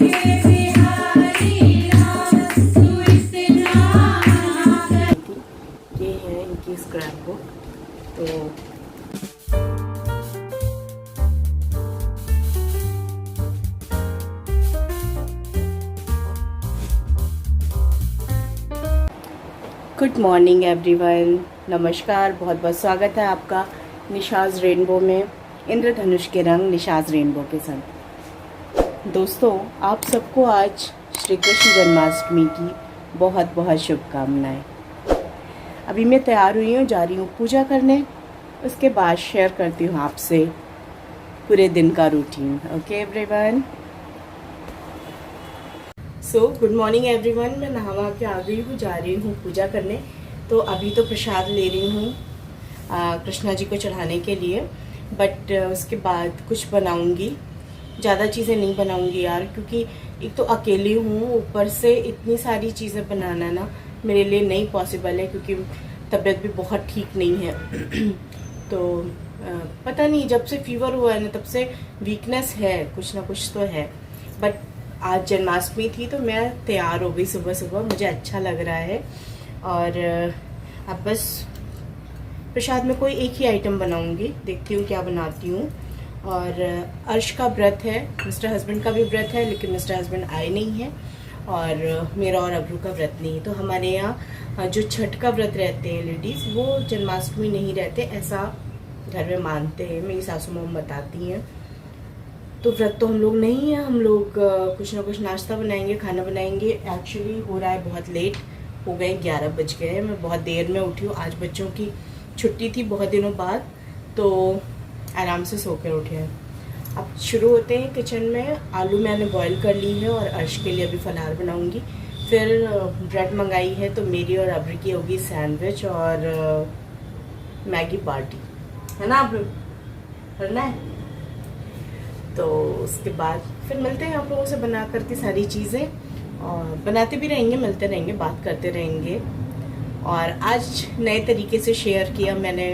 ये है इनकी स्क्रैप बुक। तो गुड मॉर्निंग एवरीवन, नमस्कार, बहुत बहुत स्वागत है आपका निशाज़ रेनबो में। इंद्रधनुष के रंग निशाज़ रेनबो के संग। दोस्तों, आप सबको आज श्री कृष्ण जन्माष्टमी की बहुत बहुत शुभकामनाएं। अभी मैं तैयार हुई हूँ, जा रही हूँ पूजा करने। उसके बाद शेयर करती हूँ आपसे पूरे दिन का routine. Okay everyone, so good morning everyone. मैं नहा के आ गई हूँ, जा रही हूँ पूजा करने। तो अभी तो प्रसाद ले रही हूँ कृष्णा जी को चढ़ाने के लिए, बट उसके बाद कुछ बनाऊँगी। ज़्यादा चीज़ें नहीं बनाऊँगी यार, क्योंकि एक तो अकेली हूँ, ऊपर से इतनी सारी चीज़ें बनाना ना मेरे लिए नहीं पॉसिबल है, क्योंकि तबीयत भी बहुत ठीक नहीं है। तो पता नहीं, जब से फीवर हुआ है ना तब से वीकनेस है, कुछ ना कुछ तो है। बट आज जन्माष्टमी थी तो मैं तैयार हो गई सुबह सुबह, मुझे अच्छा लग रहा है। और अब बस प्रसाद में कोई एक ही आइटम बनाऊंगी, देखती हूँ क्या बनाती हूँ। और अर्श का व्रत है, मिस्टर हस्बैंड का भी व्रत है, लेकिन मिस्टर हस्बैंड आए नहीं हैं। और मेरा और अब्रू का व्रत नहीं है। तो हमारे यहाँ जो छठ का व्रत रहते हैं लेडीज़, वो जन्माष्टमी नहीं रहते, ऐसा घर में मानते हैं, मेरी सासू माँ बताती हैं। तो व्रत तो हम लोग नहीं है, हम लोग कुछ ना कुछ नाश्ता बनाएंगे, खाना बनाएंगे। एक्चुअली हो रहा है बहुत लेट, हो गए 11 बज गए हैं। मैं बहुत देर में उठी हूँ, आज बच्चों की छुट्टी थी बहुत दिनों बाद, तो आराम से सो कर उठे हैं। अब शुरू होते हैं किचन में। आलू मैंने बॉईल कर ली है और अर्श के लिए अभी फलार बनाऊंगी। फिर ब्रेड मंगाई है, तो मेरी और अब्रू की होगी सैंडविच और मैगी पार्टी, है ना अब्रू, करना है। तो उसके बाद फिर मिलते हैं आप लोगों से बना करके सारी चीज़ें, और बनाते भी रहेंगे, मिलते रहेंगे, बात करते रहेंगे। और आज नए तरीके से शेयर किया मैंने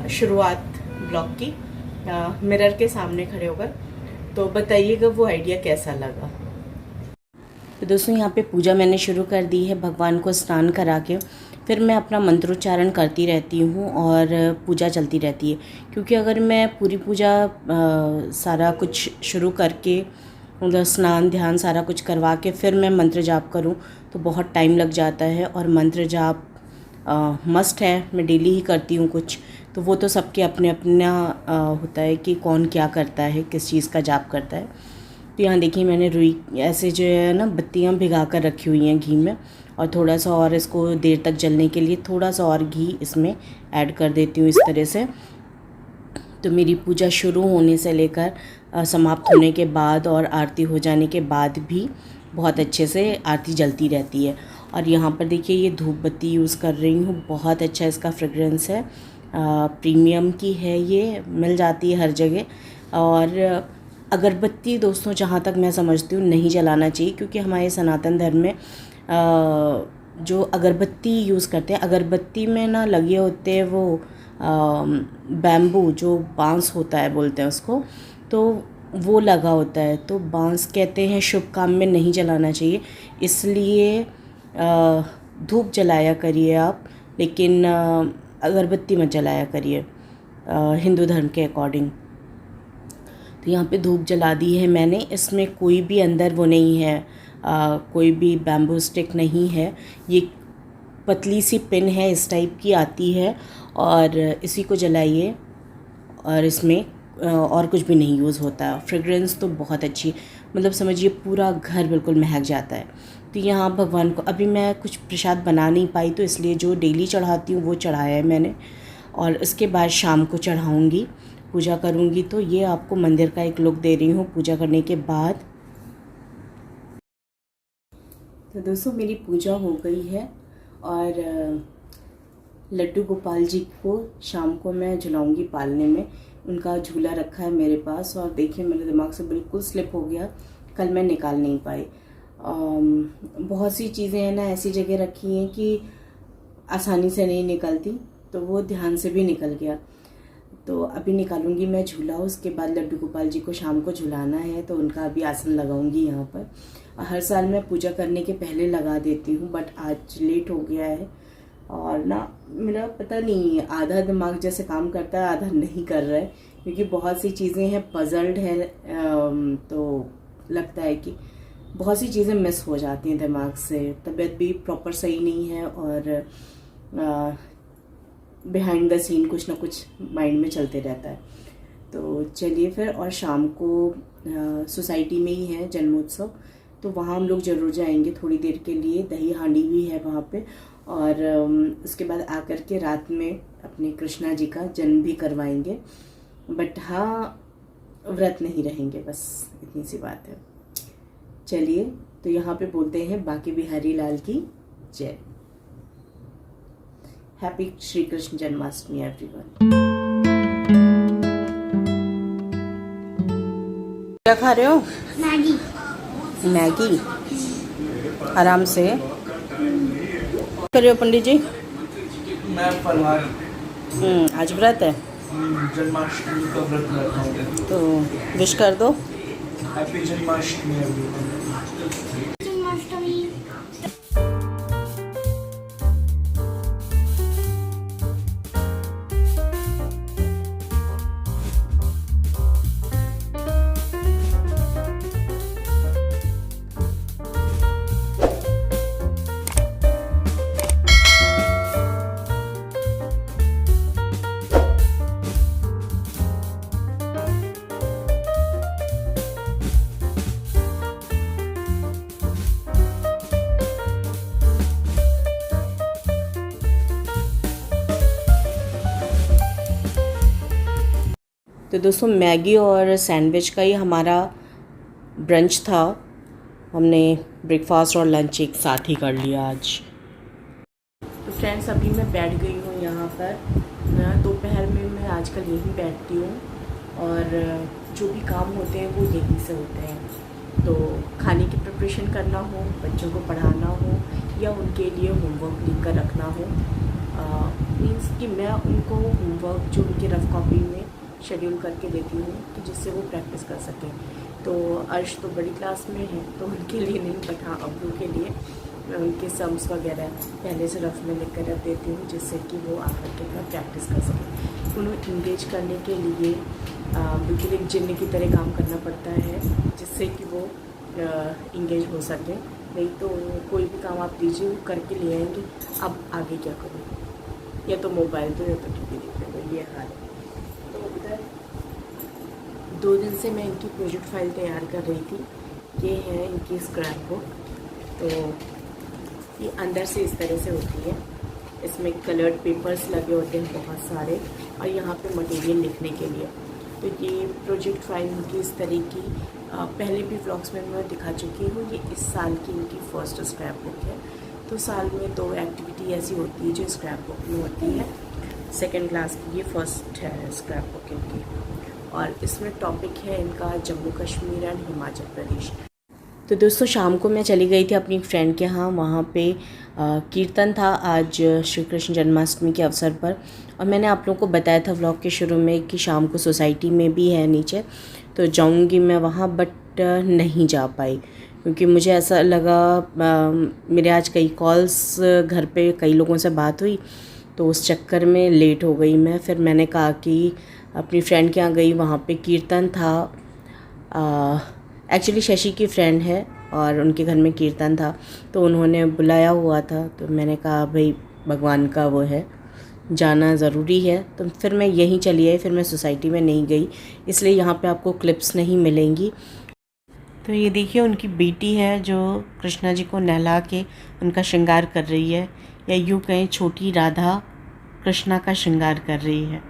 शुरुआत ब्लॉग की मिरर के सामने खड़े होकर। तो बताइएगा वो आइडिया कैसा लगा। तो दोस्तों, यहाँ पे पूजा मैंने शुरू कर दी है, भगवान को स्नान करा के फिर मैं अपना मंत्रोच्चारण करती रहती हूँ और पूजा चलती रहती है। क्योंकि अगर मैं पूरी पूजा सारा कुछ शुरू करके, मतलब स्नान ध्यान सारा कुछ करवा के फिर मैं मंत्र जाप करूँ तो बहुत टाइम लग जाता है। और मंत्र जाप मस्ट है, मैं डेली ही करती हूँ कुछ। तो वो तो सबके अपने अपना होता है कि कौन क्या करता है, किस चीज़ का जाप करता है। तो यहाँ देखिए मैंने रुई ऐसे जो है ना बत्तियाँ भिगा कर रखी हुई हैं घी में, और थोड़ा सा और इसको देर तक जलने के लिए थोड़ा सा और घी इसमें ऐड कर देती हूँ इस तरह से। तो मेरी पूजा शुरू होने से लेकर समाप्त होने के बाद और आरती हो जाने के बाद भी बहुत अच्छे से आरती जलती रहती है। और यहाँ पर देखिए ये धूप बत्ती यूज़ कर रही हूँ, बहुत अच्छा इसका फ्रेगरेंस है, प्रीमियम की है, ये मिल जाती है हर जगह। और अगरबत्ती दोस्तों, जहाँ तक मैं समझती हूँ नहीं जलाना चाहिए, क्योंकि हमारे सनातन धर्म में जो अगरबत्ती यूज़ करते हैं, अगरबत्ती में ना लगे होते हैं वो बैम्बू, जो बांस होता है बोलते हैं उसको, तो वो लगा होता है। तो बांस कहते हैं शुभ काम में नहीं जलाना चाहिए, इसलिए धूप जलाया करिए आप, लेकिन अगरबत्ती मत जलाया करिए हिंदू धर्म के अकॉर्डिंग। तो यहाँ पे धूप जला दी है मैंने, इसमें कोई भी अंदर वो नहीं है, कोई भी बैम्बू स्टिक नहीं है, ये पतली सी पिन है, इस टाइप की आती है, और इसी को जलाइए। और इसमें और कुछ भी नहीं यूज़ होता। फ्रेगरेंस तो बहुत अच्छी, मतलब समझिए पूरा घर बिल्कुल महक जाता है। तो यहाँ भगवान को अभी मैं कुछ प्रसाद बना नहीं पाई, तो इसलिए जो डेली चढ़ाती हूँ वो चढ़ाया है मैंने, और इसके बाद शाम को चढ़ाऊँगी, पूजा करूँगी। तो ये आपको मंदिर का एक लुक दे रही हूँ पूजा करने के बाद। तो दोस्तों, मेरी पूजा हो गई है, और लड्डू गोपाल जी को शाम को मैं झुलाऊँगी पालने में। उनका झूला रखा है मेरे पास, और देखिए मेरे दिमाग से बिल्कुल स्लिप हो गया, कल मैं निकाल नहीं पाई। बहुत सी चीज़ें हैं ना ऐसी जगह रखी हैं कि आसानी से नहीं निकलती, तो वो ध्यान से भी निकल गया। तो अभी निकालूंगी मैं झूला, उसके बाद लड्डू गोपाल जी को शाम को झुलाना है तो उनका अभी आसन लगाऊंगी यहाँ पर। हर साल मैं पूजा करने के पहले लगा देती हूँ, बट आज लेट हो गया है और ना मेरा पता नहीं आधा दिमाग जैसे काम करता है आधा नहीं कर रहा है, क्योंकि बहुत सी चीज़ें हैं, पजल्ड है। तो लगता है कि बहुत सी चीज़ें मिस हो जाती हैं दिमाग से, तबीयत भी प्रॉपर सही नहीं है और बिहाइंड द सीन कुछ ना कुछ माइंड में चलते रहता है। तो चलिए फिर, और शाम को सोसाइटी में ही है जन्मोत्सव, तो वहाँ हम लोग ज़रूर जाएंगे थोड़ी देर के लिए। दही हांडी भी है वहाँ पे, और उसके बाद आकर के रात में अपने कृष्णा जी का जन्म भी करवाएंगे। बट हाँ, व्रत नहीं रहेंगे, बस इतनी सी बात है। चलिए, तो यहाँ पे बोलते हैं बाकी बिहारी लाल की जय। Happy Shri Krishna Janmashtami everyone. क्या खा रहे हो? मैगी। मैगी? आराम से कर रहे हो पंडित जी? मैं फलहार। आज व्रत है, जन्माष्टमी का व्रत रखा हूँ। तो विश कर दो। Happy Janmashtami everyone. जन्माष्टमी। तो दोस्तों, मैगी और सैंडविच का ही हमारा ब्रंच था। हमने ब्रेकफास्ट और लंच एक साथ ही कर लिया आज। तो फ्रेंड्स, अभी मैं बैठ गई हूँ यहाँ पर। दोपहर में मैं आजकल यहीं बैठती हूँ और जो भी काम होते हैं वो यहीं से होते हैं। तो खाने की प्रिपरेशन करना हो, बच्चों को पढ़ाना हो, या उनके लिए होमवर्क लिख कर रखना हो, मीन्स कि मैं उनको होमवर्क जो उनकी रफ कॉपी में शेड्यूल करके देती हूँ कि जिससे वो प्रैक्टिस कर सकें। तो अर्श तो बड़ी क्लास में है तो उनके लिए नहीं, बट हाँ अब्बू के लिए मैं उनके सम्स वगैरह पहले से रफ में लिख कर रख देती हूँ, जिससे कि वो आकर के अपना प्रैक्टिस कर सकें। उन्हें इंगेज करने के लिए बिल्कुल एक जिन्न की तरह काम करना पड़ता है, जिससे कि वो इंगेज हो सके। नहीं तो कोई भी काम आप दीजिए वो करके ले आएंगे, अब आगे क्या करूँ, या तो मोबाइल दो या तो टीवी देखते दो, ये हाल है। तो उधर 2 दिन से मैं इनकी प्रोजेक्ट फाइल तैयार कर रही थी। ये है इनकी स्क्रैप बुक। तो ये अंदर से इस तरह से होती है, इसमें कलर्ड पेपर्स लगे होते हैं बहुत सारे, और यहाँ पे मटेरियल लिखने के लिए। तो ये प्रोजेक्ट फाइल इनकी इस तरह की पहले भी व्लॉग्स में मैं दिखा चुकी हूँ। ये इस साल की इनकी फर्स्ट स्क्रैप बुक है। तो साल में 2 एक्टिविटी ऐसी होती है जो स्क्रैप बुक में होती है। सेकेंड क्लास की ये फर्स्ट है स्क्रैप बुक इनकी, और इसमें टॉपिक है इनका जम्मू कश्मीर एंड हिमाचल प्रदेश। तो दोस्तों, शाम को मैं चली गई थी अपनी फ्रेंड के यहाँ। वहाँ पे कीर्तन था आज श्री कृष्ण जन्माष्टमी के अवसर पर, और मैंने आप लोगों को बताया था व्लॉग के शुरू में कि शाम को सोसाइटी में भी है नीचे, तो जाऊँगी मैं वहाँ, बट नहीं जा पाई क्योंकि मुझे ऐसा लगा मेरे आज कई कॉल्स घर पे कई लोगों से बात हुई, तो उस चक्कर में लेट हो गई मैं। फिर मैंने कहा कि अपनी फ्रेंड के यहाँ गई, वहाँ पे कीर्तन था। एक्चुअली शशि की फ्रेंड है और उनके घर में कीर्तन था, तो उन्होंने बुलाया हुआ था। तो मैंने कहा भाई भगवान का वो है, जाना ज़रूरी है। तो फिर मैं यहीं चली आई, फिर मैं सोसाइटी में नहीं गई, इसलिए यहाँ पे आपको क्लिप्स नहीं मिलेंगी। तो ये देखिए, उनकी बेटी है जो कृष्णा जी को नहला के उनका श्रृंगार कर रही है, या यूँ कहें छोटी राधा कृष्णा का श्रृंगार कर रही है।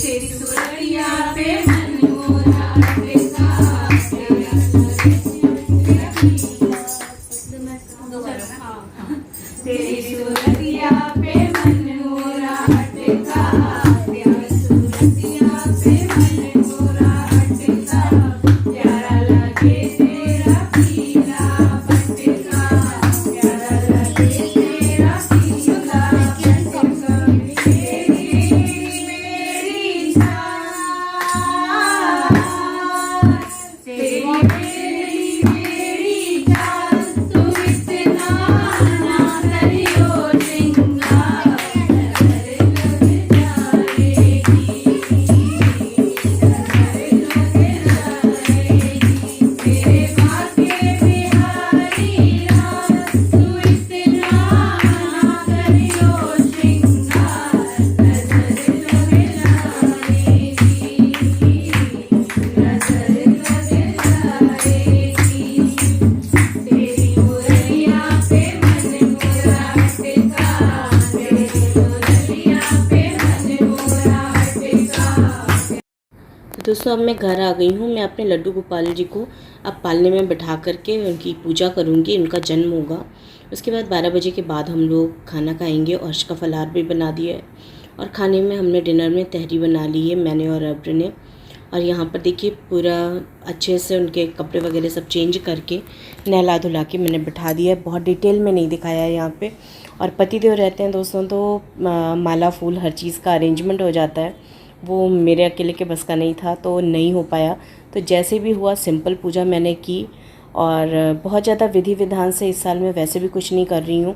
तेरी सुरतिया पे मन मोरा अटका, तेरी सुरतिया पे मन मोरा अटका, तेरी सुरतिया पे मन मोरा अटका, प्यारा लगे तेरा पीला पटका, प्यारा लगे तेरा पीला पटका, तेरी मेरी जान, तेरी मेरी जान, तू इतना ना करियो श्रृंगार, नजर लग जाएगी, नजर लग जाएगी, तेरे भाग्य बिहारी राम, तू इतना ना करियो श्रृंगार, नजर लग जाएगी, नजर लग जाएगी, तेरी मुरलिया पे मन मोरा अटका, तेरी मुरलिया पे मन मोरा अटका। तो दोस्तों अब मैं घर आ गई हूँ। मैं अपने लड्डू गोपाल जी को अब पालने में बैठा करके उनकी पूजा करूँगी, उनका जन्म होगा। उसके बाद 12 बजे के बाद हम लोग खाना खाएंगे और अर्श का फलाहार भी बना दिया है। और खाने में हमने डिनर में तहरी बना ली है, मैंने और अब्र ने। और यहाँ पर देखिए पूरा अच्छे से उनके कपड़े वगैरह सब चेंज करके नहला धुला के मैंने बैठा दिया है। बहुत डिटेल में नहीं दिखाया है यहाँ पे। और पतिदेव रहते हैं दोस्तों तो माला फूल हर चीज़ का अरेंजमेंट हो जाता है। वो मेरे अकेले के बस का नहीं था तो नहीं हो पाया। तो जैसे भी हुआ सिंपल पूजा मैंने की और बहुत ज़्यादा विधि विधान से इस साल मैं वैसे भी कुछ नहीं कर रही हूँ।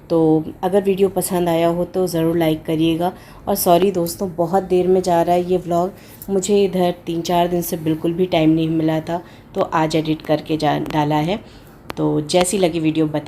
तो अगर वीडियो पसंद आया हो तो ज़रूर लाइक करिएगा। और सॉरी दोस्तों बहुत देर में जा रहा है ये व्लॉग, मुझे इधर 3-4 दिन से बिल्कुल भी टाइम नहीं मिला था तो आज एडिट करके डाला है। तो जैसी लगी वीडियो बता